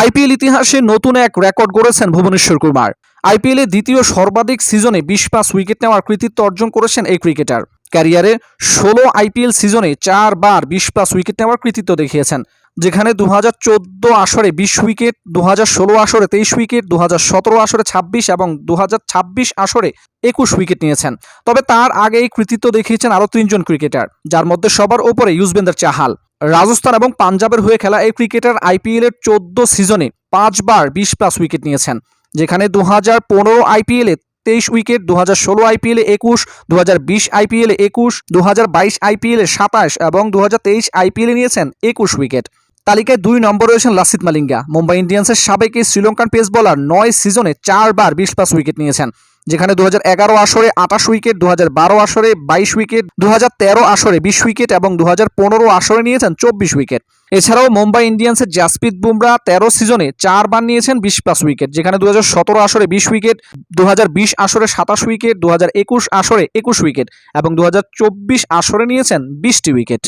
IPL ইতিহাসে নতুন এক রেকর্ড গড়েছেন ভুবনেশ্বর কুমার। আইপিএলে দ্বিতীয় সর্বাধিক সিজনে 20+ উইকেট নেওয়ার কৃতিত্ব অর্জন করেছেন এই ক্রিকেটার। ক্যারিয়ারে 16 আইপিএল সিজনে 4 বার 20+ উইকেট নেওয়ার কৃতিত্ব দেখিয়েছেন, যেখানে 2014 আসরে 20 উইকেট, 2016 আসরে 23 উইকেট, 2017 আসরে 26 এবং 2026 আসরে 21 উইকেট নিয়েছেন। তবে তার আগে এই কৃতিত্ব দেখিয়েছেন আরও 3 জন ক্রিকেটার, যার মধ্যে সবার ওপরে ইউজবেন্দ্র চাহাল। রাজস্থান এবং পাঞ্জাবের হয়ে খেলা এই ক্রিকেটার আইপিএলের 14 সিজনে 5 বার 20+ উইকেট নিয়েছেন, যেখানে 2015 আইপিএলে 23 উইকেট, 2016 আইপিএলে 21, 2020 আইপিএলে 21, 2022 আইপিএলে 27 এবং 2023 আইপিএলে নিয়েছেন 21 উইকেট। তালিকায় 2 নম্বরে রয়েছেন লাসিথ মালিঙ্গা। মুম্বাই ইন্ডিয়ান্সের সাবেক এই শ্রীলঙ্কান পেস বোলার 9 সিজনে 4 বার 20+ উইকেট নিয়েছেন, যেখানে 2011 আসরে 28 উইকেট, 2012 আসরে 22 উইকেট, 2013 আসরে 20 উইকেট এবং 2015 আসরে নিয়েছেন 24 উইকেট। এছাড়াও মুম্বাই ইন্ডিয়ান্সের জাসপ্রীত বুমরা 13 সিজনে 4 বার নিয়েছেন 20+ উইকেট, যেখানে 2017 আসরে 20 উইকেট, 2020 আসরে 27 উইকেট, 2021 আসরে 21 উইকেট এবং 2024 আসরে নিয়েছেন 20টি উইকেট।